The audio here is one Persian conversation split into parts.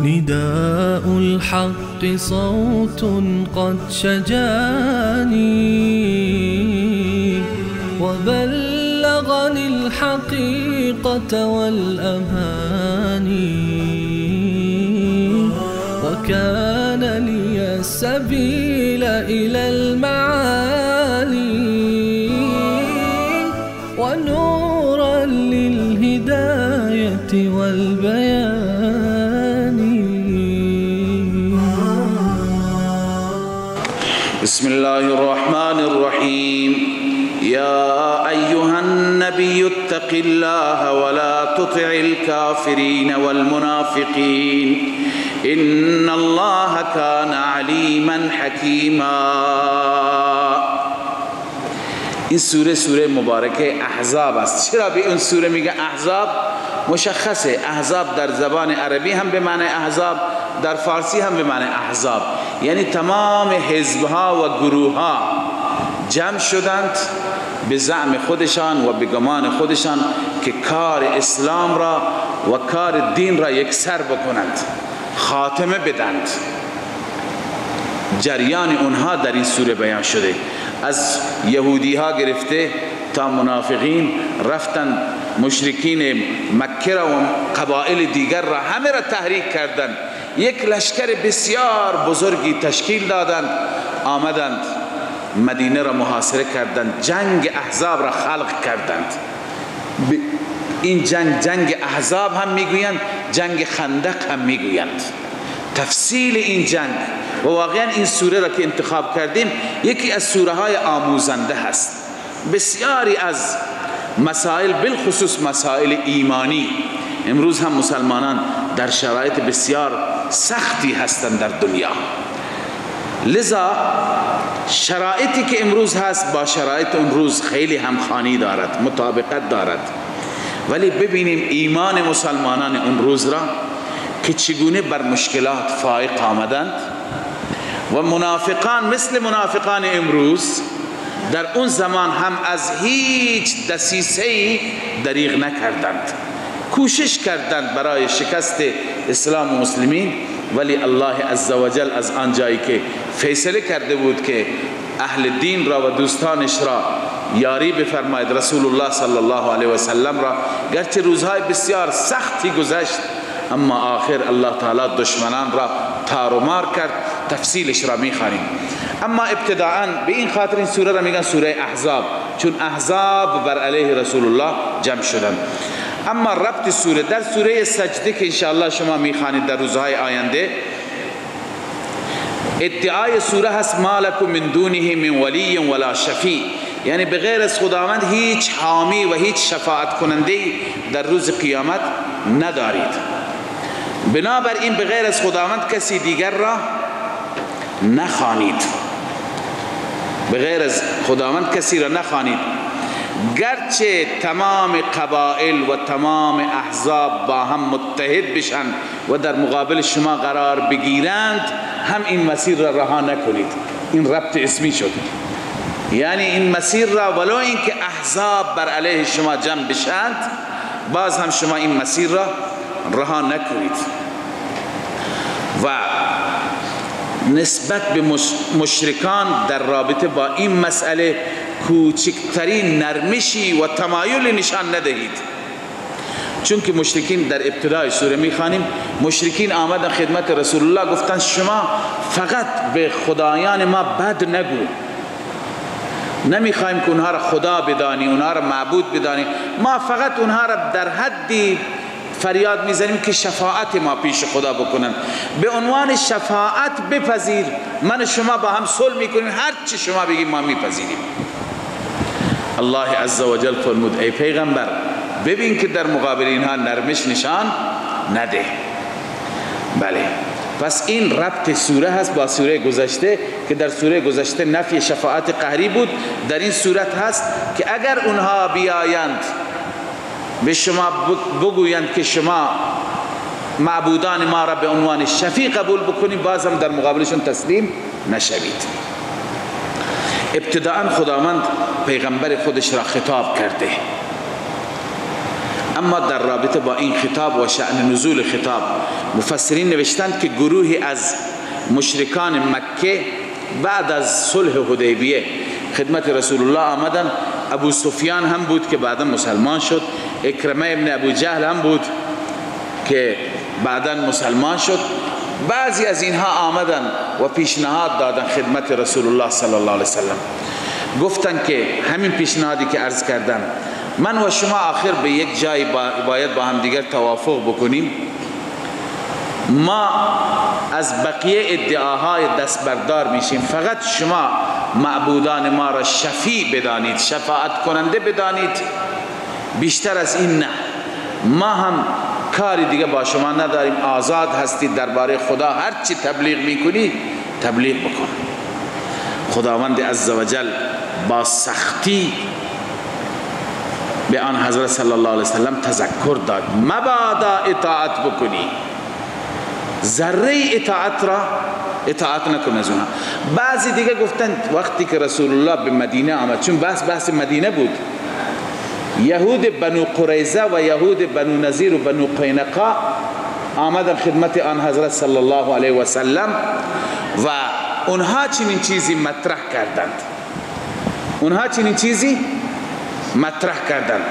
نداء الحق صوت قد شجاني وبلغني الحقيقة والأماني وكان لي السبيل إلى المعالي ونورا للهداية والبيان. بسم الله الرحمن الرحيم. يا أيها النبي اتق الله ولا تطع الكافرين والمنافقين إن الله كان عليما حكيما. این سوره مبارکه احزاب است. چرا به این سوره میگه احزاب؟ مشخصه. احزاب در زبان عربی هم به معنی احزاب، در فارسی هم به معنی احزاب، یعنی تمام حزبها و گروهها جمع شدند به زعم خودشان و به گمان خودشان که کار اسلام را و کار دین را یکسر بکنند، خاتمه بدند. جریان اونها در این سوره بیان شده. از یهودی ها گرفته تا منافقین رفتند مشرکین مکه را و قبائل دیگر را همه را تحریک کردند. یک لشکر بسیار بزرگی تشکیل دادند، آمدند مدینه را محاصره کردند، جنگ احزاب را خلق کردند. این جنگ احزاب هم میگویند، جنگ خندق هم میگویند. تفصیل این جنگ و واقعا این سوره را که انتخاب کردیم یکی از سوره های آموزنده هست. بسیاری از مسائل، بالخصوص مسائل ایمانی، امروز هم مسلمانان در شرایط بسیار سختی هستند در دنیا، لذا شرایطی که امروز هست با شرایط اون روز خیلی همخوانی دارد، مطابقت دارد. ولی ببینیم ایمان مسلمانان اون روز را که چگونه بر مشکلات فائق آمدند و منافقان مثل منافقان امروز در اون زمان هم از هیچ دسیسه‌ای دریغ نکردند، کوشش کردند برای شکست اسلام و مسلمین. ولی الله عزوجل از آنجایی که فیصله کرده بود که اهل دین را و دوستانش را یاری بفرماید، رسول الله صلی الله علیه و سلم را، گرچه روزهای بسیار سختی گذشت اما آخر الله تعالی دشمنان را تار و مار کرد. تفصیلش را میخوانیم. اما ابتداءً به این خاطر این سوره را میگن سوره احزاب، چون احزاب بر علیه رسول الله جمع شدند. اما ربط سوره در سوره سجده که انشاءالله شما میخوانید در روزهای آینده، ادعای سوره هست ما لکم من دونه من ولی ولا شفیع، یعنی بغیر از خداوند هیچ حامی و هیچ شفاعت کننده در روز قیامت ندارید. بنابراین بغیر از خداوند کسی دیگر را نخوانید، بغیر از خداوند کسی را نخوانید. گرچه تمام قبائل و تمام احزاب با هم متحد بشن و در مقابل شما قرار بگیرند، هم این مسیر را رها نکنید. این ربط اسمی شد، یعنی این مسیر را ولو اینکه احزاب بر علیه شما جمع بشند، باز هم شما این مسیر را رها نکنید. و نسبت به مشرکان در رابطه با این مسئله کوچکترین نرمشی و تمایل نشان ندهید، چون که مشرکین در ابتدای سوره میخوانیم، مشرکین آمدن خدمت رسول الله گفتن شما فقط به خدایان ما بد نگو، نمیخوایم که اونها را خدا بدانی، اونها را معبود بدانی، ما فقط اونها را در حدی فریاد میزنیم که شفاعت ما پیش خدا بکنن، به عنوان شفاعت بپذیر، من شما با هم صلح میکنیم، هر چی شما بگیم ما میپذیریم. الله عزوجل فرمود ای پیغمبر ببین که در مقابل اینها نرمش نشان نده. بله، پس این ربط سوره هست با سوره گذشته که در سوره گذشته نفی شفاعت قهری بود. در این صورت هست که اگر اونها بیایند به شما بگویند که شما معبودان ما را به عنوان شفیع قبول بکنید، باز هم در مقابلشون تسلیم نشوید. ابتداء خداوند پیغمبر خودش را خطاب کرده، اما در رابطه با این خطاب و شأن نزول خطاب مفسرین نوشتند که گروهی از مشرکان مکه بعد از صلح حدیبیه خدمت رسول الله آمدن. ابو سفیان هم بود که بعدا مسلمان شد، اکرمه ابن ابو جهل هم بود که بعدا مسلمان شد. بعضی از اینها آمدن و پیشنهاد دادن خدمت رسول الله صلی الله علیه وسلم. گفتن که همین پیشنهادی که عرض کردم، من و شما آخر به یک جای باید با هم دیگر توافق بکنیم، ما از بقیه ادعاهای دست بردار میشیم، فقط شما معبودان ما را شفیع بدانید، شفاعت کننده بدانید، بیشتر از این نه. ما هم کاری دیگه با شما نداریم، آزاد هستید درباره خدا، هر چی تبلیغ میکنی تبلیغ بکن. خداوند عزوجل با سختی به آن حضرت صلی الله علیه وسلم تذکر داد، مبادا اطاعت بکنی، ذره اطاعت نکن از اونها. بعضی دیگه گفتن وقتی که رسول الله به مدینه آمد، چون بحث مدینه بود، یهود بنو قریظه و یهود بنو نذیر و بنو قینقاع آمدن خدمت آن حضرت صلی الله علیه و سلم و اونها چنین چیزی مطرح کردند.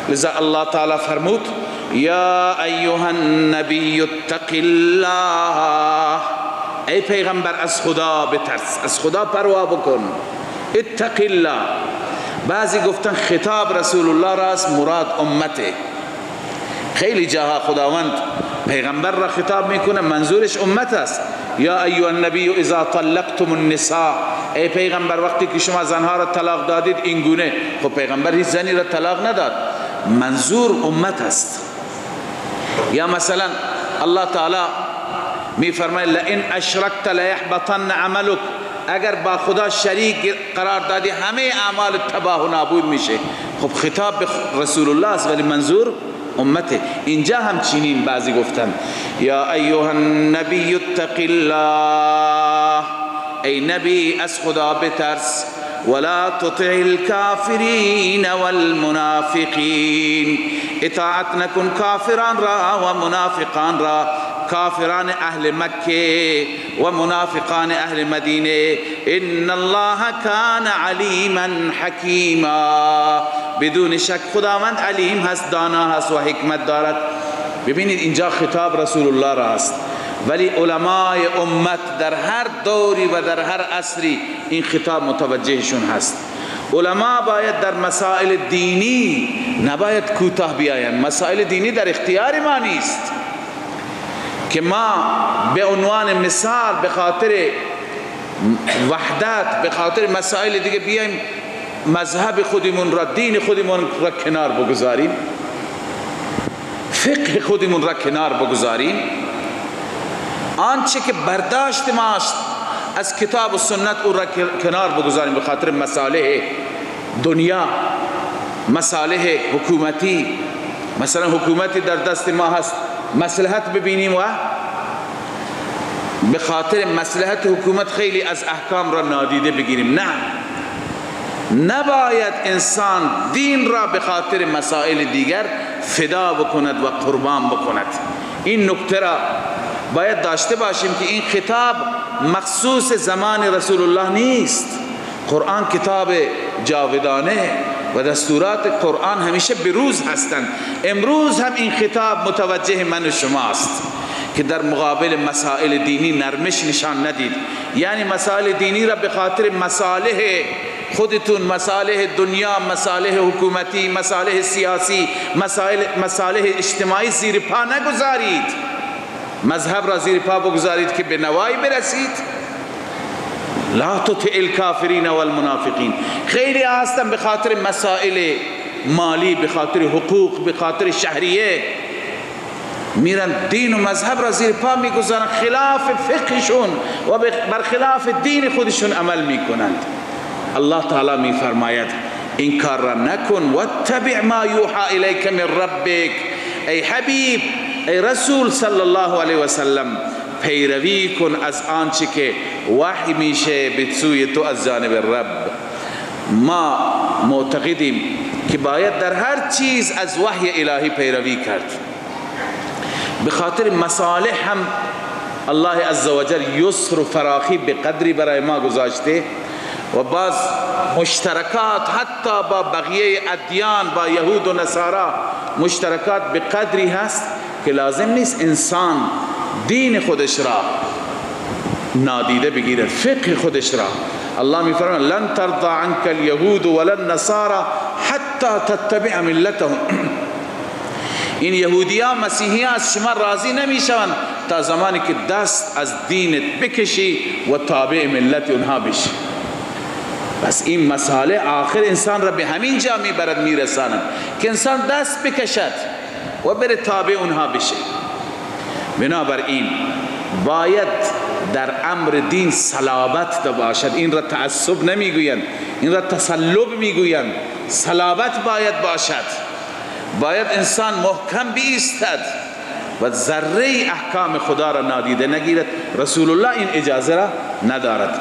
لذا الله تعالی فرمود یا ایها النبی اتق الله، ای پیغمبر از خدا بترس، از خدا پروا بکن. اتق الله، بعضی گفتن خطاب رسول الله راست، مراد امته. خیلی جاها خداوند پیغمبر را خطاب میکنه، منظورش امت است. یا ایها النبی اذا طلقتم النساء، ای پیغمبر وقتی که شما زنها را طلاق دادید این گونه. خب پیغمبر هیچ زنی را طلاق نداد، منظور امت است. یا مثلا الله تعالی میفرماید لئن اشرکت لیحبطن عملک، اگر با خدا شریک قرار دادی همه اعمال تباه و نابود میشه. خب خطاب به رسول الله است ولی منظور امته. اینجا هم چنین بعضی گفتن یا ایها النبی اتق الله، ای نبی از خدا بترس، ولا تطع الكافرین والمنافقین، اطاعت نکن کافران را و منافقان را، کافران اهل مکه و منافقان اهل مدینه. ان الله کان علیما حکیما، بدون شک خداوند علیم هست، دانا هست و حکمت دارد. ببینید اینجا خطاب رسول الله را است، ولی علمای امت در هر دوری و در هر عصری این خطاب متوجهشون هست. علما باید در مسائل دینی نباید کوتاه بیایند. مسائل دینی در اختیار ما نیست که ما به عنوان مثال به خاطر وحدت، به خاطر مسائل دیگه بیایم مذهب خودمون را، دین خودمون را کنار بگذاریم، فقه خودمون را کنار بگذاریم. آنچه که برداشت ماست از کتاب و سنت او را کنار بگذاریم به خاطر مصالح دنیا، مصالح حکومتی. مثلا حکومتی در دست ما هست، مصلحت ببینیم و به خاطر مصلحت حکومت خیلی از احکام را نادیده بگیریم. نه، نباید انسان دین را به خاطر مسائل دیگر فدا بکند و قربان بکند. این نکته را باید داشته باشیم که این خطاب مخصوص زمان رسول الله نیست. قرآن کتاب جاودانه و دستورات قرآن همیشه بروز هستند. امروز هم این خطاب متوجه من و شماست که در مقابل مسائل دینی نرمش نشان ندید. یعنی مسائل دینی را به خاطر مصالح خودتون، مصالح دنیا، مصالح حکومتی، مصالح سیاسی، مصالح اجتماعی زیر پا نگذارید. مذهب را زیر پا بگذارید که به نوایی برسید. لا تطع الکافرین والمنافقین. خیلی هستن به خاطر مسائل مالی، به خاطر حقوق، به خاطر شهریه میرن دین و مذهب را زیر پا میگذارن، خلاف فقهشون و برخلاف دین خودشون عمل میکنند. الله تعالی میفرماید این کار را نکن. واتبع ما یوحى الیک من ربک، ای حبیب، ای رسول صلی الله علیه و سلم، پیروی کن از آنچه که وحی میشه به سوی تو از جانب رب. ما معتقدیم که باید در هر چیز از وحی الهی پیروی کرد. به خاطر مصالح هم الله عزوجل یسر و فراخی به قدری برای ما گذاشته و بعض مشترکات حتی با بقیه ادیان، با یهود و نصارا مشترکات به قدری هست که لازم نیست انسان دین خودش را نادیده بگیرد، فقه خودش را. الله میفرماید لن ترضى عنك اليهود ولا النصارى حتى تتبع ملتهم. این یهودیان مسیحیان از شما راضی نمیشوند تا زمانی که دست از دینت بکشی و تابع ملت اونها بشی. بس این مسئله آخر انسان را به همین جا میبرد، میرساند که انسان دست بکشد و بره تابع اونها بشه. بنابراین باید در امر دین صلابت باشد. این را تعصب نمیگویند، این را تسلب میگویند. صلابت باید باشد، باید انسان محکم بایستد و ذره احکام خدا را نادیده نگیرد. رسول الله این اجازه را ندارد.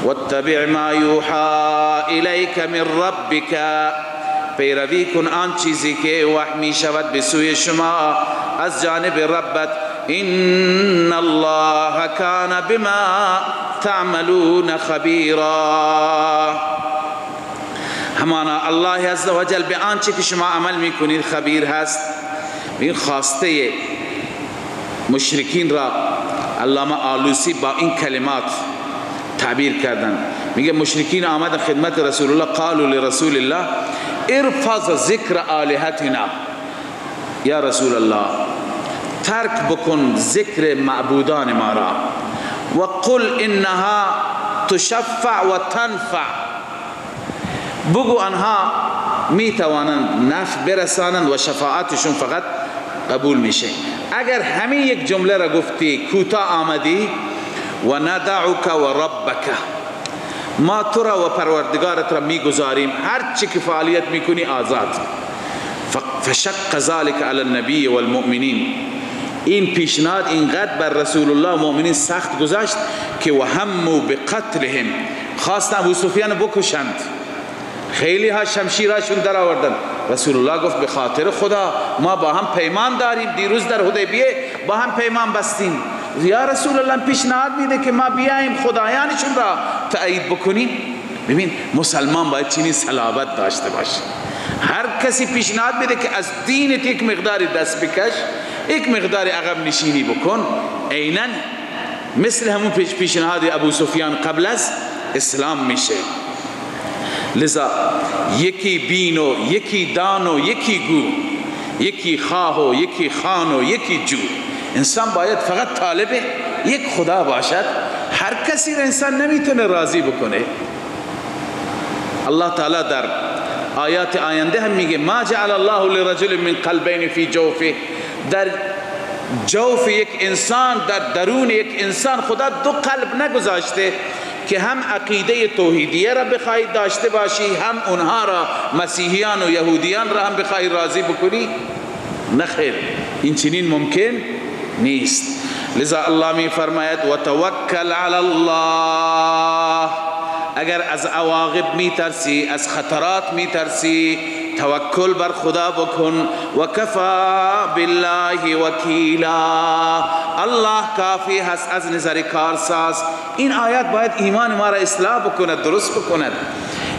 واتبع ما یوحى الیک من ربک، پیروی کن آن چیزی که وحی می شود به سوی شما از جانب ربت. ان الله کان بما تعملون خبیرا. همانا الله عزوجل به آنچه که شما عمل میکنید خبیر هست. این خواسته مشرکین را علامه آلوسی با این کلمات تعبیر کردن. میگه مشرکین آمدن خدمت رسول الله، قالوا لرسول الله ارفض ذکر آلهتنا. یا رسول الله ترک بکن ذکر معبودان ما را، و قل انها تشفع و تنفع. بگو آنها میتوانند نفع برسانند و شفاعتشون فقط قبول میشه. اگر همین یک جمله را گفتی، کوتاه آمدی، و ندعوک و ربک، ما تو را و پروردگارت را میگذاریم، هر چی که فعالیت میکنی آزاد. فشق ذلك علی النبی والمؤمنین. این پیشنهاد اینقدر بر رسول الله و مؤمنین سخت گذاشت که وهموا بقتلهم، خواستن ابو سفیان بکشند. خیلی ها شمشیراشون در آوردن. رسول الله گفت به خاطر خدا ما با هم پیمان داریم، دیروز در حدیبیه با هم پیمان بستیم. یا رسول الله پیشنهاد میده که ما بیایم خدایانشون را تایید بکنیم. ببین مسلمان باید چنین صلابت داشته باشه. هر کسی پیشنهاد میده که از دینت یک مقداری دست بکش، یک مقداری عقب نشینی بکن، عیناً مثل همون پیشنهاد ابو سفیان قبل از اسلام میشه. لذا یکی بین و یکی دان و یکی گو، یکی خواه و یکی خان و یکی جو. انسان باید فقط طالب یک خدا باشد. هر کسی را انسان نمیتونه راضی بکنه. الله تعالی در آیات آینده هم میگه ما جعل الله لرجل من قلبین فی جوفه. در جوف یک انسان، در درون یک انسان خدا دو قلب نگذاشته که هم عقیده توحیدیه را بخواهی داشته باشی، هم اونها را مسیحیان و یهودیان را هم بخواهی راضی بکنی. نخیر، این چنین ممکن نیست. لذا الله می فرماید و توکل علی الله. اگر از عواقب می ترسی، از خطرات می ترسی، توکل بر خدا بکن. و کفا بالله وکیلا. الله کافی هست از نظر کارساز. این آیات باید ایمان ما را اصلاح بکند، درست بکند.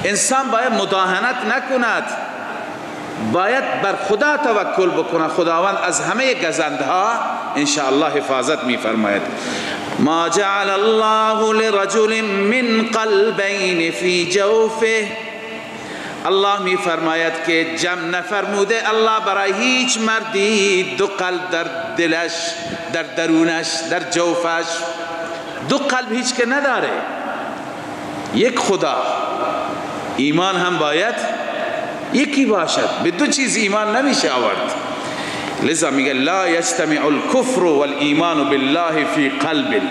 انسان باید مداهنت نکند، باید بر خدا توکل بکند. خداوند از همه گزندها انشاءالله حفاظت می فرماید. ما جعل الله لرجل من قلبین فی جوفه. الله می فرماید که جمع نفرموده الله برای هیچ مردی دو قلب در دلش، در درونش، در جوفش. دو قلب هیچ که نداره، یک خدا. ایمان هم باید یکی باشد، به دو چیز ایمان نمیشه آورد. لذا میگه لا یجتمع الکفر والایمان بالله فی قلب،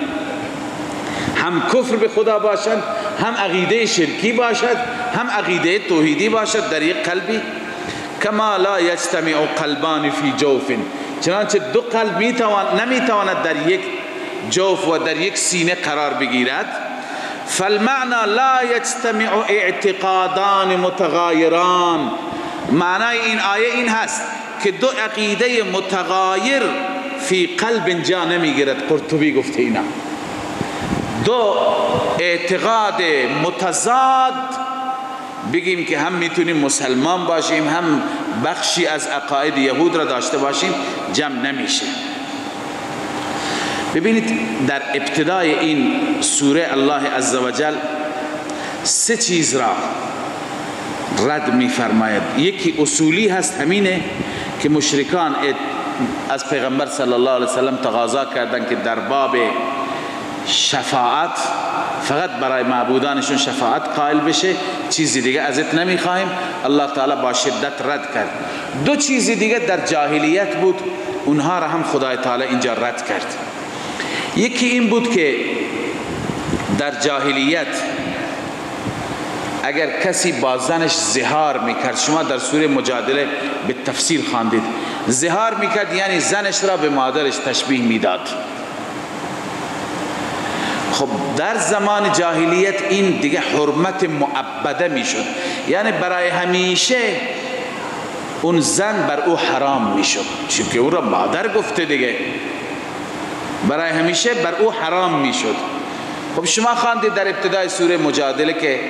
هم کفر به خدا باشد، هم عقیده شرکی باشد، هم عقیده توحیدی باشد در یک قلبی. کما لا یجتمع قلبان فی جوف، چنانچه دو قلب نمیتواند در یک جوف و در یک سینه قرار بگیرد. فالمعنى لا یجتمع اعتقادان متغایران، معنای این آیه این هست که دو عقیده متغایر فی قلب جا نمیگیرد. قرطبی گفته اینا دو اعتقاد متضاد بگیم که هم میتونیم مسلمان باشیم هم بخشی از عقاید یهود را داشته باشیم، جمع نمیشه. ببینید در ابتدای این سوره الله عزوجل سه چیز را رد میفرماید. یکی اصولی هست، همینه که مشرکان از پیغمبر صلی الله علیه وسلم تقاضا کردند که در باب شفاعت فقط برای معبودانشون شفاعت قائل بشه، چیزی دیگه ازت نمیخوایم. الله تعالی با شدت رد کرد. دو چیز دیگه در جاهلیت بود، اونها را هم خدای تعالی اینجا رد کرد. یکی این بود که در جاهلیت اگر کسی با زنش زهار میکرد، شما در سوره مجادله به تفصیل خواندید، زهار میکرد یعنی زنش را به مادرش تشبیه میداد. خب در زمان جاهلیت این دیگه حرمت معبده میشد، یعنی برای همیشه اون زن بر او حرام میشد، چون او را مادر گفته دیگه، برای همیشه بر او حرام میشد. خب شما خواندید در ابتدای سوره مجادله که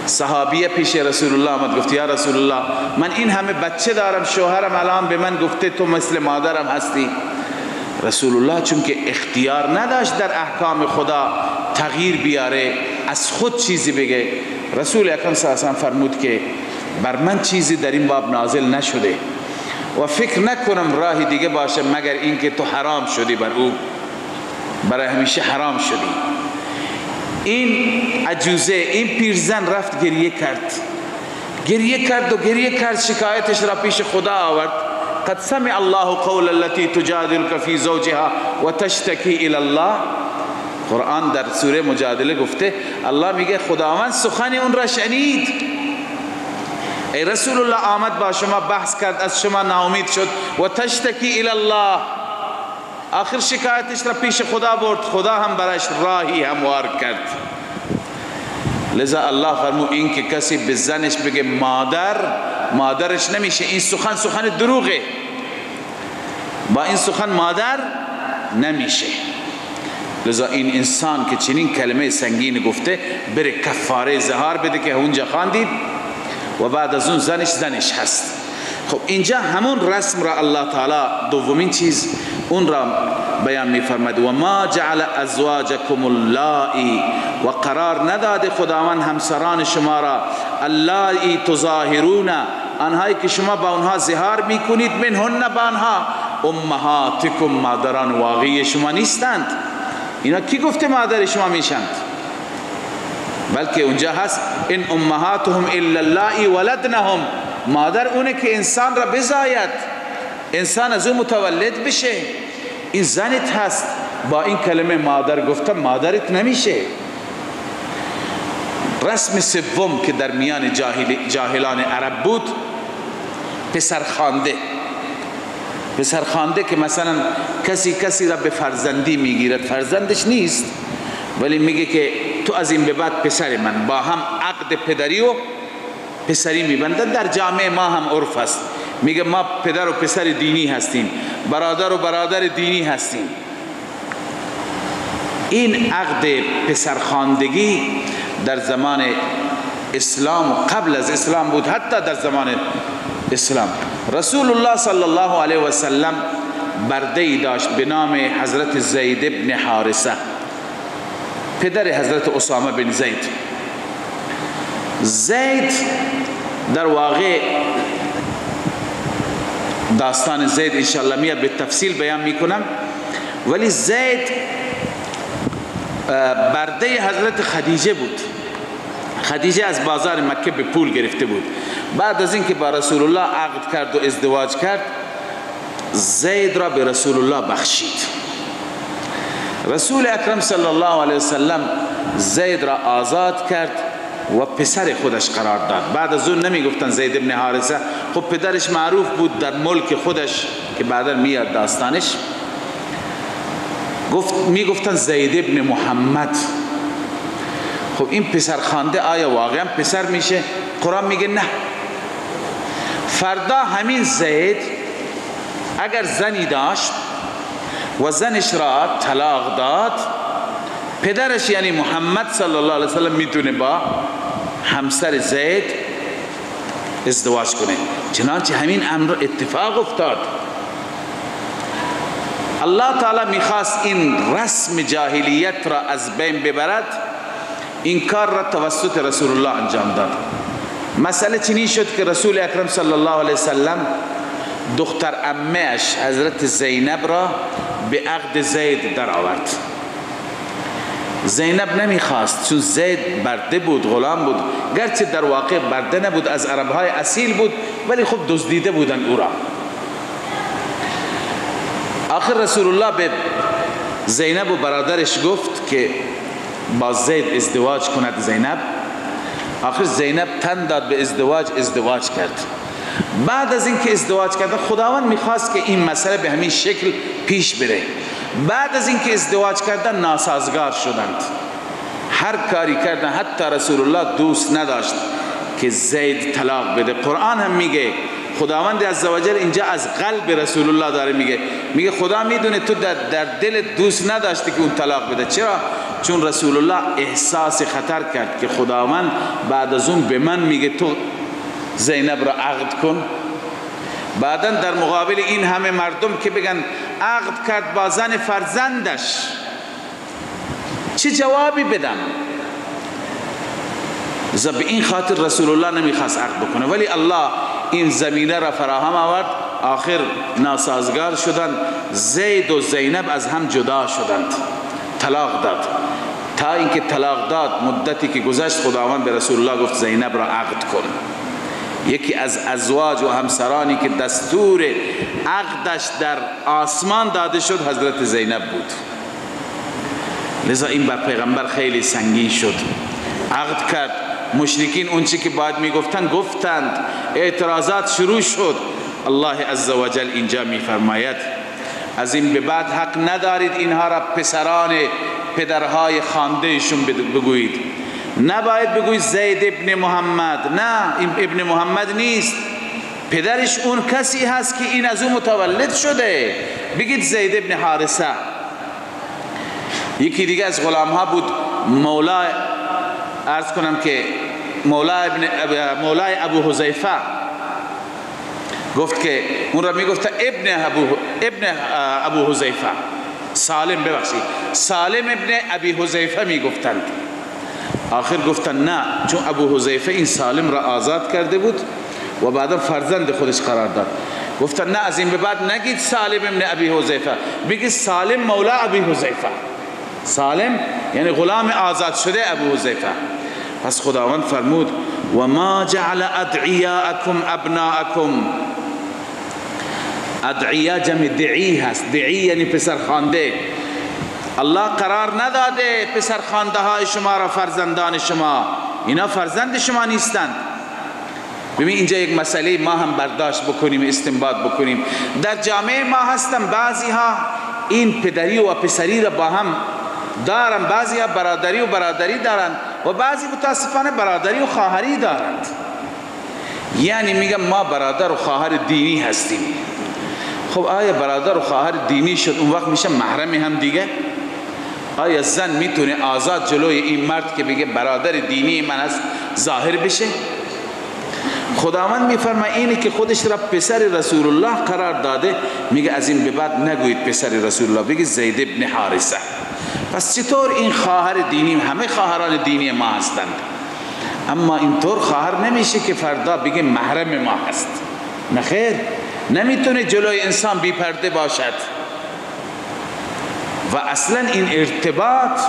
صحابیه پیش رسول الله آمد، گفت یا رسول الله من این همه بچه دارم، شوهرم الان به من گفته تو مثل مادرم هستی. رسول الله چون که اختیار نداشت در احکام خدا تغییر بیاره، از خود چیزی بگه، رسول اکرم صلی الله علیه و آله فرمود که بر من چیزی در این باب نازل نشده و فکر نکنم راهی دیگه باشه مگر اینکه تو حرام شدی بر او، برای همیشه حرام شدی. این عجوزه، این پیرزن رفت گریه کرد، شکایتش را پیش خدا آورد. قد سمع الله قول التي تجادلك في زوجها وتشتكي الى الله. قرآن در سوره مجادله گفته، الله میگه خداوند سخن اون را شنید. ای رسول الله آمد با شما بحث کرد، از شما ناامید شد، و تشتکی الی الله، آخر شکایتش را پیش خدا برد، خدا هم برایش راهی هموار کرد. لذا الله فرمود این که کسی به زنش بگه مادرش نمیشه، این سخن دروغه، با این سخن مادر نمیشه. لذا این انسان که چنین کلمه سنگین گفته بره کفاره زهار بده که اونجا خواندید، و بعد از اون زنش هست. خب اینجا همون رسم را الله تعالی دومین چیز اون را بیان می‌فرماید، و ما جعل ازواجکم اللائي، و قرار نداده خداوند همسران شما را، اللائي تظاهرون، آنهایی که شما با آنها زهار میکنید، منهن با آنها، امهاتکم، مادران واقعی شما نیستند. اینا کی گفته مادر شما میشند؟ بلکه اونجا هست ان امهاتهم الا اللائي ولدنهم، مادر اونه که انسان را بزاید، انسان از اون متولد بشه، این زنت هست. با این کلمه مادر گفتم مادرت نمیشه. رسم سوم که در میان جاهلان عرب بود، پسرخوانده که مثلا کسی را به فرزندی میگیرد، فرزندش نیست ولی میگه که تو از این به بعد پسر من، با هم عقد پدری و پسری میبندن. در جامعه ما هم عرف است، میگه ما پدر و پسر دینی هستیم، برادر و برادر دینی هستیم. این عقد پسرخواندگی در زمان اسلام و قبل از اسلام بود، حتی در زمان اسلام. رسول الله صلی الله علیه و سلم برده‌ای داشت به نام حضرت زید ابن حارثه، پدر حضرت اسامه بن زید. زید در واقع داستان زید انشاءالله میاد به تفصیل بیان میکنم، ولی زید برده حضرت خدیجه بود. خدیجه از بازار مکه به پول گرفته بود. بعد از اینکه با رسول الله عقد کرد و ازدواج کرد، زید را به رسول الله بخشید. رسول اکرم صلی الله علیه وسلم زید را آزاد کرد و پسر خودش قرار داد. بعد از اون نمی گفتن زید ابن حارثه، خب پدرش معروف بود در ملک خودش که بعدا میاد داستانش، می گفتن زید ابن محمد. خب این پسر خانده آیا واقعا پسر میشه؟ قرآن میگه نه. فردا همین زید اگر زنی داشت و زنش را طلاق داد، پدرش یعنی محمد صلی الله علیه وسلم میتونه با همسر زید ازدواج کنه. چنانچه همین امر اتفاق افتاد. الله تعالی میخواست این رسم جاهلیت را از بین ببرد، این کار را توسط رسول الله انجام داد. مسئله چنین شد که رسول اکرم صلی الله علیه وسلم دختر عمه‌اش حضرت زینب را به عقد زید در آورد. زینب نمیخواست، چون زید برده بود، غلام بود، گرچه در واقع برده نبود، از عربهای اصیل بود، ولی خب دزدیده بودن او را. آخر رسول الله به زینب و برادرش گفت که با زید ازدواج کند. زینب آخر زینب تن داد به ازدواج کرد. بعد از اینکه ازدواج کرد، خداوند میخواست که این مسئله به همین شکل پیش بره. بعد از اینکه ازدواج کردن ناسازگار شدند، هر کاری کردن. حتی رسول الله دوست نداشت که زید طلاق بده. قرآن هم میگه، خداوند عزوجل اینجا از قلب رسول الله داره میگه خدا میدونه تو در دل دوست نداشتی که اون طلاق بده. چرا؟ چون رسول الله احساس خطر کرد که خداوند بعد از اون به من میگه تو زینب را عقد کن. بعدن در مقابل این همه مردم که بگن عقد کرد با زن فرزندش، چه جوابی بدم؟ به این خاطر رسول الله نمیخواست عقد بکنه، ولی الله این زمینه را فراهم آورد. آخر ناسازگار شدند، زید و زینب از هم جدا شدند، طلاق داد. تا اینکه طلاق داد، مدتی که گذشت، خداوند به رسول الله گفت زینب را عقد کن. یکی از ازواج و همسرانی که دستور عقدش در آسمان داده شد حضرت زینب بود. لذا این بر پیغمبر خیلی سنگین شد. عقد کرد، مشرکین اون چی که باید میگفتند گفتند، اعتراضات شروع شد. الله عزوجل اینجا میفرماید از این به بعد حق ندارید اینها را پسران پدرهای خاندهشون بگویید. نباید بگویید زید ابن محمد، نه، این ابن محمد نیست، پدرش اون کسی هست که این از اون متولد شده. بگید زید ابن حارثه. یکی دیگه از غلام ها بود، مولا، عرض کنم که مولای ابو حذیفه، گفت که اون را میگفت ابن ابو حذیفه، سالم، ببخشید، سالم ابن ابی حذیفه میگفتند. آخر گفتن نه، چون ابو حذیفه این سالم را آزاد کرده بود و بعدا فرزند خودش قرار داد. گفتن نه، از این به بعد نگید سالم ابن ابی حذیفه، بگید سالم مولا ابی حذیفه. سالم یعنی غلام آزاد شده ابو حذیفه. پس خداوند فرمود و ما جعل ادعیاءکم ابناءکم. ادعیا جمع دعی هست، دعی یعنی پسر خانده. الله قرار نداده پسر خانده های شما را فرزندان شما، اینا فرزند شما نیستند. ببین اینجا یک مسئله ما هم برداشت بکنیم، استنباط بکنیم. در جامعه ما هستن بعضی ها این پدری و پسری را با هم دارن، بعضی ها برادری و برادری دارن و بعضی متاسفانه برادری و خواهری دارند. یعنی میگم ما برادر و خواهر دینی هستیم. خب آیا برادر و خواهر دینی شد اون وقت میشه محرم هم دیگه؟ آیا زن میتونه آزاد جلوی این مرد که بگه برادر دینی من است ظاهر بشه؟ خداوند میفرماید اینی که خودش را پسر رسول الله قرار داده، میگه از این به بعد نگویید پسر رسول الله، بگید زید ابن حارثه. پس چطور این خواهر دینی، همه خواهران دینی ما هستند، اما اینطور خواهر نمیشه که فردا بگه محرم ما هست. نخیر، نمیتونه جلوی انسان بی پرده باشد. و اصلا این ارتباط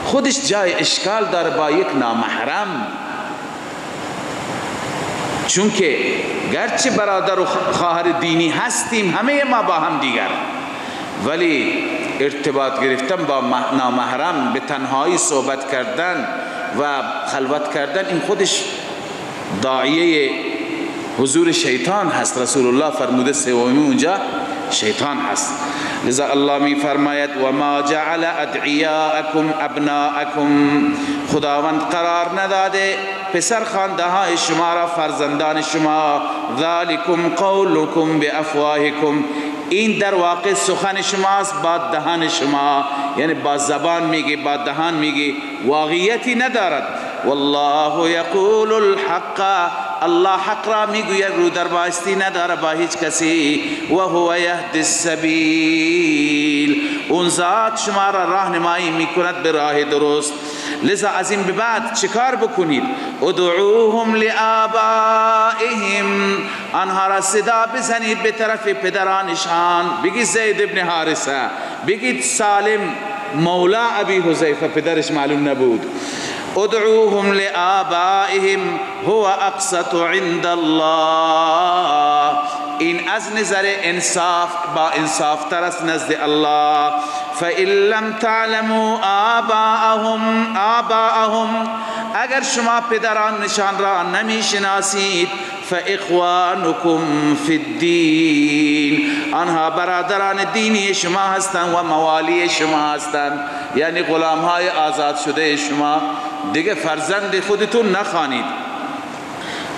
خودش جای اشکال داره با یک نامحرم، چون که گرچه برادر و خواهر دینی هستیم همه ما با هم دیگر، ولی ارتباط گرفتن با نامحرم، به تنهایی صحبت کردن و خلوت کردن، این خودش داعیه حضور شیطان هست. رسول الله فرموده سومی اونجا شیطان هست. لذا الله می فرماید و ما جعل ادعیاءکم ابناءکم، خداوند قرار نداده پسر خانده های شما را فرزندان شما، ذالکم قولکم بافواهکم، این در واقع سخن شماست با دهان شما، یعنی با زبان میگی با دهان میگی، واقعیتی ندارد. والله یقول الحق، الله حق را میگوید، رو در بایستی نداره با هیچ کسی. و هو یهدی السبیل، اون ذات شما را راهنمایی میکند به راه درست. لذا از این به بعد چیکار بکنید؟ ادعوهم لآبائهم، آنها را صدا بزنید به طرف پدرانشان، بگید زید ابن حارثه، بگید سالم مولا ابی حذیفه، پدرش معلوم نبود. ادعوهم لآبائهم هو اقسط عند الله، این از نظر انصاف با انصاف تر است نزد الله. فإن لم تعلموا آباءهم، اگر شما پدرانشان را نمی شناسید، فاخوانکم فی الدین، آنها برادران دینی شما هستند و موالی شما هستند، یعنی غلام های آزاد شده شما، دیگه فرزند خودتون نخوانید.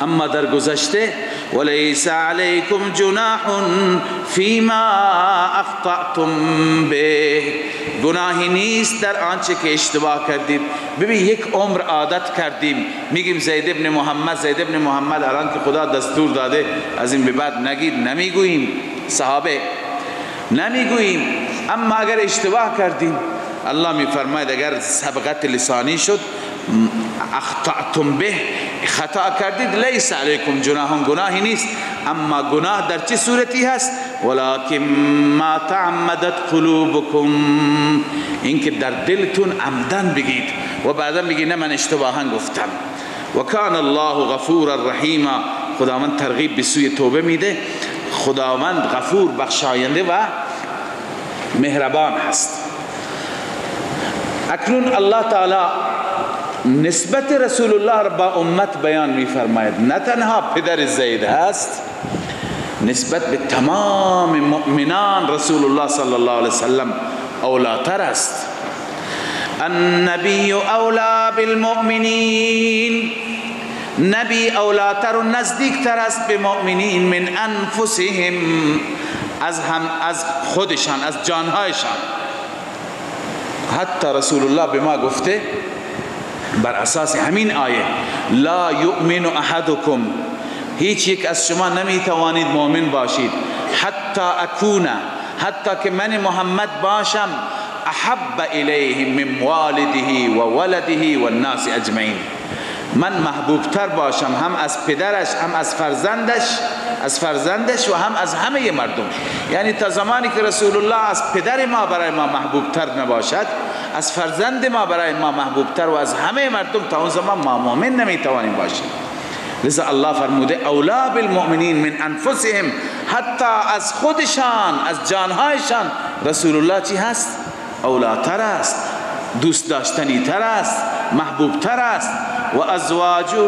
اما در گذشته ولیس علیکم جناح فیما اخطأتم به، گناهی نیست در آنچه که اشتباه کردید. ببین یک عمر عادت کردیم میگیم زید ابن محمد، زید ابن محمد، الان که خدا دستور داده از این به بعد نگید، نمیگوییم، صحابه نمیگوییم. اما اگر اشتباه کردیم الله میفرماید اگر سبقت لسانی شد، اخطأتم به، خطا کردید، لیس علیکم جناح، گناهی نیست. اما گناه در چه صورتی هست؟ ولکن ما تعمدت قلوبکم، اینکه در دلتون عمدن بگید و بعدا بگید نه من اشتباها گفتم. و کان الله غفورا رحیما، خداوند ترغیب به سوی توبه میده، خداوند غفور بخشاینده و مهربان هست. اکنون الله تعالی نسبت رسول الله را با امت بیان می فرماید، نه تنها پدر زید هست، نسبت به تمام مؤمنان رسول الله صلی الله علیه وسلم اولاتر است. النبی اولا بالمؤمنین، نبی اولاتر و نزدیکتر است به مؤمنین من انفسهم، از خودشان، از جانهایشان. حتی رسول الله به ما گفته بر اساس همین آیه لا یؤمن احدکم، هیچ یک از شما نمیتوانید مؤمن باشید، حتی اکونا، حتی که من محمد باشم، احب الیه من والده و ولده و الناس اجمعین، من محبوب تر باشم هم از پدرش، هم از فرزندش و هم از همه مردم. یعنی تا زمانی که رسول الله از پدر ما برای ما محبوب تر نباشد، از فرزند ما برای ما محبوب تر و از همه مردم، تا اون زمان ما مؤمن نمیتوانیم باشیم. لذا الله فرموده اولا بالمؤمنین من انفسهم، حتی از خودشان، از جانهایشان رسول الله چی هست؟ اولاتر است، دوست داشتنی تر است، محبوب تر است. و ازواجه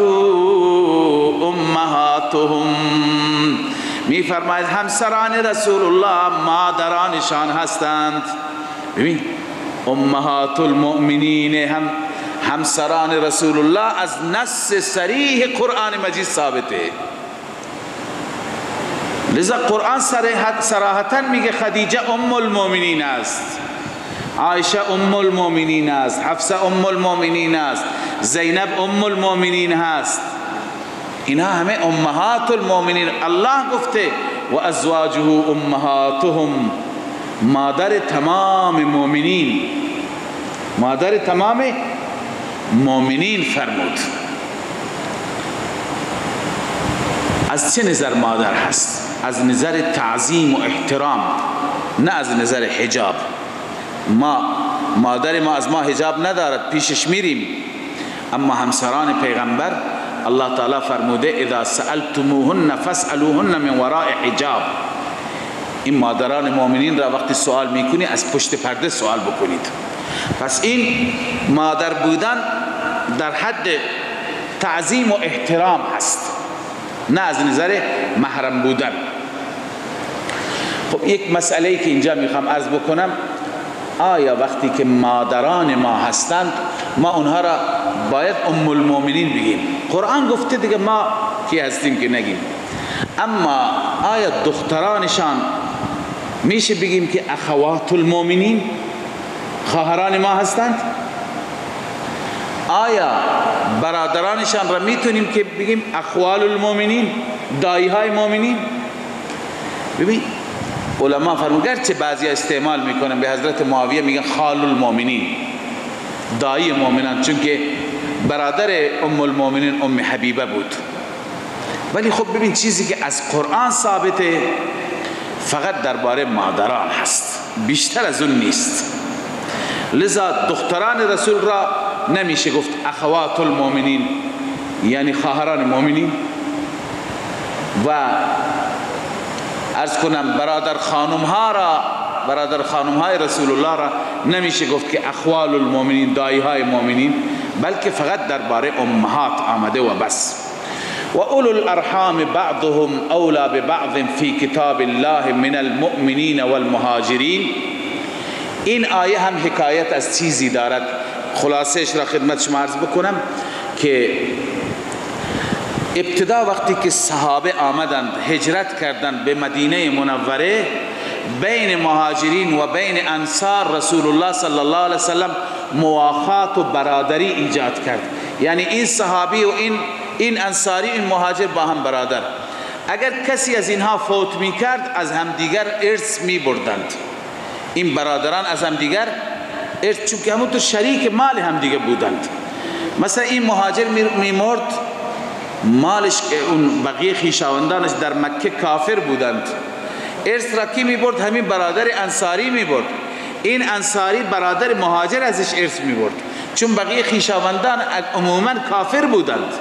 امهاتهم، می فرماید همسران رسول الله مادرانشان هستند. ببین امهات المؤمنین همسران رسول الله از نص صریح قرآن مجید ثابته. لذا قرآن صراحتا میگه خدیجه ام المؤمنین است، عایشه ام المؤمنین است، حفصه ام المؤمنین است، زینب ام المؤمنین هست. اینا همه امهات المؤمنین. الله گفته و ازواجه امهاتهم، مادر تمام مؤمنین، مادر تمام مؤمنین فرمود. از چه نظر مادر هست؟ از نظر تعظیم و احترام، نه از نظر حجاب. ما مادر ما از ما حجاب ندارد، پیشش میریم. اما همسران پیغمبر الله تعالی فرموده اذا سألتموهن فاسألوهن من وراء حجاب. این مادران مؤمنین را وقتی سوال میکنی از پشت پرده سوال بکنید. پس این مادر بودن در حد تعظیم و احترام هست، نه از نظر محرم بودن. خب یک مسئله که اینجا میخوام عرض بکنم، آیا وقتی که مادران ما هستند ما اونها را باید ام المؤمنین بگیم؟ قرآن گفته دیگه ما کی هستیم که نگیم. اما آیا دخترانشان میشه بگیم که اخوات المؤمنین، خواهران ما هستند؟ آیا برادرانشان را میتونیم که بگیم اخوال المؤمنین، دایی های مؤمنین؟ ببین علما فرمودن گرچه بعضی استعمال میکنن، به حضرت معاویه میگن خال المؤمنین، دایی مؤمنان، چون که برادر ام المؤمنین ام حبیبه بود. ولی خب ببین چیزی که از قرآن ثابته فقط درباره مادران هست، بیشتر از اون نیست. لذا دختران رسول را نمیشه گفت اخوات المؤمنین، یعنی خواهران مؤمنین. و عرض کنم برادر خانم های رسول الله را نمیشه گفت که اخوال المؤمنین، دایی های مؤمنین، بلکه فقط درباره امهات آمده و بس. و اولو الارحام بعضهم اولا ببعض فی کتاب الله من المؤمنین والمهاجرین. این آیه هم حکایت از چیزی دارد، خلاصش را خدمت شما عرض بکنم که ابتدا وقتی که صحابه آمدند هجرت کردند به مدینه منوره، بین مهاجرین و بین انصار رسول الله صلی الله علیه وسلم مواخات و برادری ایجاد کرد. یعنی این صحابی و این انصاری، این مهاجر با هم برادر. اگر کسی از اینها فوت می کرد از همدیگر ارث می بردند. این برادران از همدیگر ارث، چون که همونطور شریک مال همدیگر بودند. مثلا این مهاجر می مرد، مالش اون بقیه خویشاوندانش در مکه کافر بودند، ارث را کی می برد؟ همین برادر انصاری می برد. این انصاری برادر مهاجر ازش ارث می برد، چون بقیه خویشاوندان عموما کافر بودند،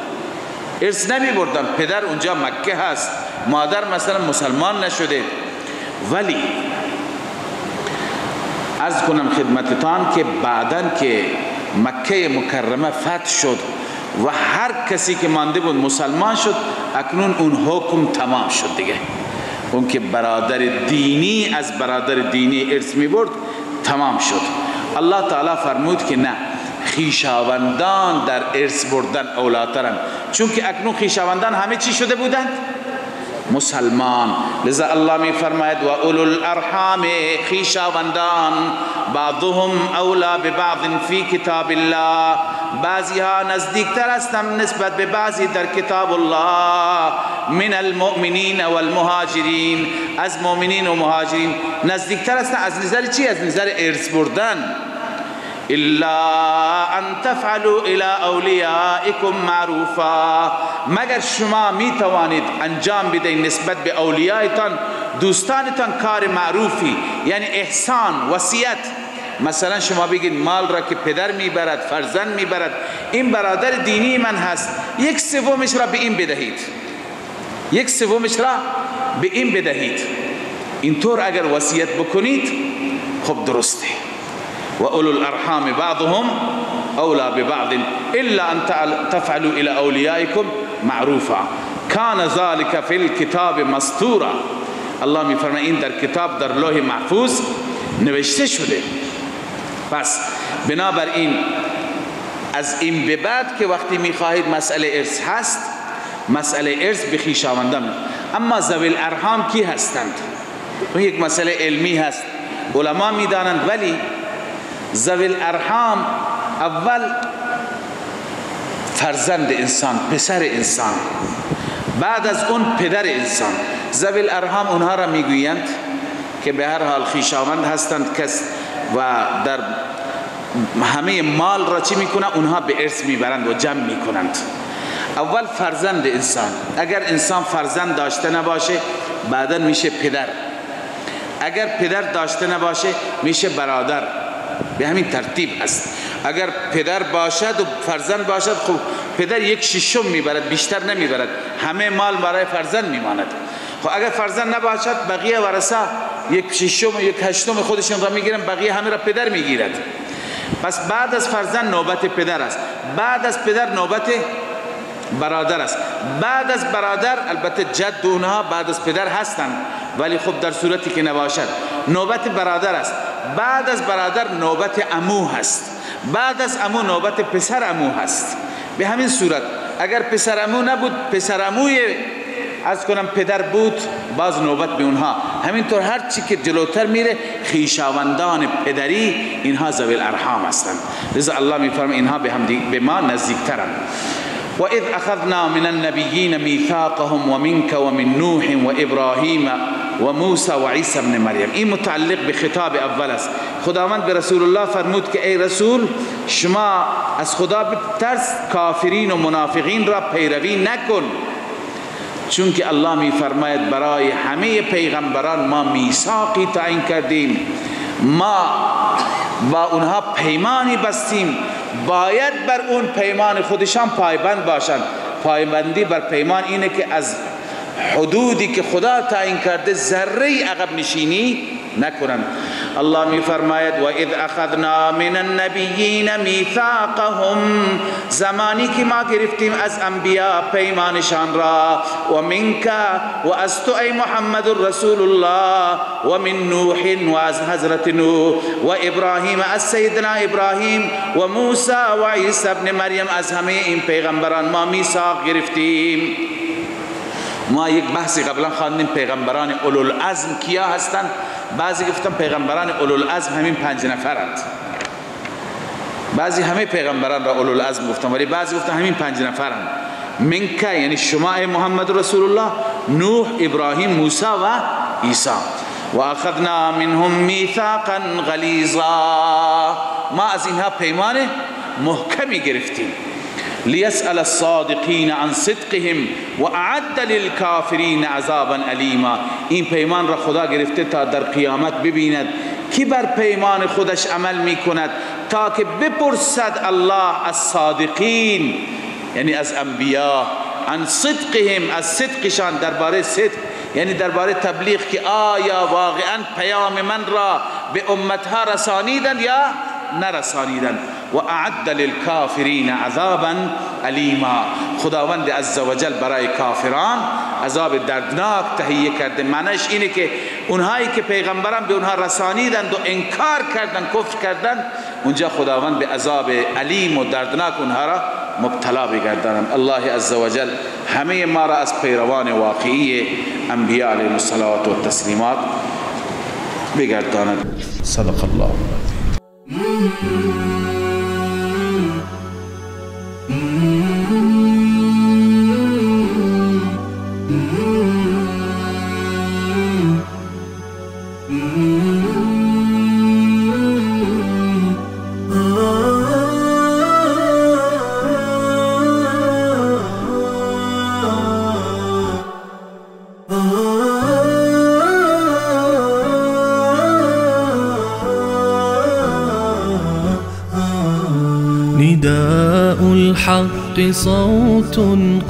ارث نمی بردند. پدر اونجا مکه هست، مادر مثلا مسلمان نشده. ولی عرض کنم خدمتتان که بعدن که مکه مکرمه فتح شد و هر کسی که مانده بود مسلمان شد، اکنون اون حکم تمام شد دیگه. اون که برادر دینی از برادر دینی ارث می برد تمام شد. الله تعالی فرمود که نه، خویشاوندان در ارث بردن اولاترن، چون که اکنون خویشاوندان همه چی شده بودند؟ مسلمان. لذا الله می فرماید و اولو الارحام، خویشاوندان، بعضهم اولا ببعض فی کتاب الله، بعضی ها نزدیکتر هستند نسبت به بعضی در کتاب الله، من المؤمنین والمهاجرین، از مؤمنین و مهاجرین نزدیکتر هستند. از نظر چی؟ از نظر ارث بردن. الا ان تفعلوا الى اولیائکم معروفا، مگر شما می توانید انجام بدهید نسبت به اولیایتان، دوستانتان، کار معروفی، یعنی احسان، وصیت. مثلا شما بگید مال را که پدر میبرد، فرزند میبرد، این برادر دینی من هست، 1/3 را به این بدهید، 1/3 را به این بدهید. اینطور اگر وصیت بکنید خب درسته. و اولو الارحام بعضهم اولا ببعض الا ان تفعلوا الى اولیائکم معروفا کان ذلك فی الكتاب مسطورا. الله میفرماید این در کتاب، در لوح محفوظ نوشته شده. پس بنابراین از این به بعد که وقتی میخواهید مسئله ارث هست، مسئله ارث به خویشاوندان. اما ذوی الارحام کی هستند؟ اون یک مسئله علمی هست، علما میدانند. ولی ذوی الارحام اول فرزند انسان، پسر انسان، بعد از اون پدر انسان. ذوی الارحام اونها را میگویند که به هر حال خویشاوند هستند کس و در همه مال را چی میکنند؟ اونها به ارث میبرند و جمع میکنند. اول فرزند انسان، اگر انسان فرزند داشته نباشه بعدا میشه پدر، اگر پدر داشته نباشه میشه برادر، به همین ترتیب است. اگر پدر باشد و فرزند باشد، خب پدر یک ششم میبرد، بیشتر نمیبرد، همه مال برای فرزند میماند. خب اگر فرزند نباشد، بقیه ورثه یک ششم و یک هشتم خودشون را میگیرن، بقیه همه را پدر میگیرد. پس بعد از فرزند نوبت پدر است، بعد از پدر نوبت برادر است، بعد از برادر البته جد اونها بعد از پدر هستند، ولی خب در صورتی که نباشد نوبت برادر است. بعد از برادر نوبت عمو هست، بعد از عمو نوبت پسر عمو هست. به همین صورت اگر پسر عمو نبود، پسر عموی از کنم پدر بود، باز نوبت به اونها. همینطور هر چی که جلوتر میره خویشاوندان پدری اینها ذوی الارحام هستند. لذا الله میفرماید اینها به ما نزدیکترند. و اذ اخذنا من النبیین میثاقهم و منک و من نوح و ابراهیم و موسی و عیسی ابن مریم. این متعلق به خطاب اول است. خداوند به رسول الله فرمود که ای رسول، شما از خدا بترس، کافرین و منافقین را پیروی نکن، چون که الله می فرماید برای همه پیغمبران ما میثاقی تعیین کردیم، ما با اونها پیمانی بستیم، باید بر اون پیمان خودشان پایبند باشند. پایبندی بر پیمان اینه که از حدودی که خدا تعیین کرده ذره عقب نشینی نکنند. الله می فرماید و اذ اخذنا من النبیین میثاقهم، زمانی که ما گرفتیم از انبیا پیمانشان را، و منک و از تو ای محمد رسول الله، و من نوح و از حضرت نوح، و ابراهیم از سیدنا ابراهیم، و موسی و عیسی ابن مریم، از همه این پیغمبران ما میثاق گرفتیم. ما یک بحثی قبلا خواندیم پیغمبران اولوالعزم کیا هستند. بعضی گفتن پیغمبران اولوالعزم همین 5 نفرند، بعضی همه پیغمبران را اولوالعزم گفتن، ولی بعضی گفتن همین 5 نفرند. منک یعنی شما ای محمد رسول الله، نوح، ابراهیم، موسی و عیسی. و اخذنا منهم میثاقا غلیظا، ما از اینها پیمان محکمی گرفتیم. لیسأل الصادقین عن صدقهم و اعد للکافرین عذابا الیما. این پیمان را خدا گرفته تا در قیامت ببیند کی بر پیمان خودش عمل می کند، تا که بپرسد الله از صادقین یعنی از انبیا، عن صدقهم از صدقشان، درباره صدق یعنی درباره تبلیغ، که آیا واقعا پیام من را به امتها رسانیدند یا نرسانیدند. و اعد للکافرین عذابا الیما، خداوند عزوجل برای کافران عذاب دردناک تهیه کرده. معنیش اینه که اونهایی که پیغمبران به اونها رسانیدند و انکار کردند، کفر کردند، اونجا خداوند به عذاب علیم و دردناک اونها را مبتلا بگرداند. الله عزوجل همه ما را از پیروان واقعی انبیاء علیهم الصلوات و التسلیمات بگرداند. صدق الله نداء الحق صوت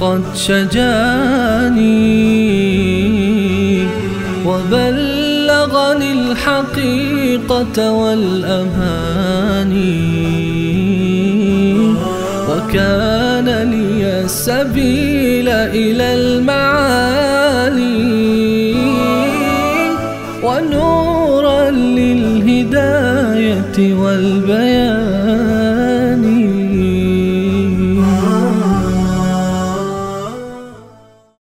قد شجاني وبلغني الحقيقة والأماني، وكان لي السبيل إلى المعالي، ونورا للهداية والبيان.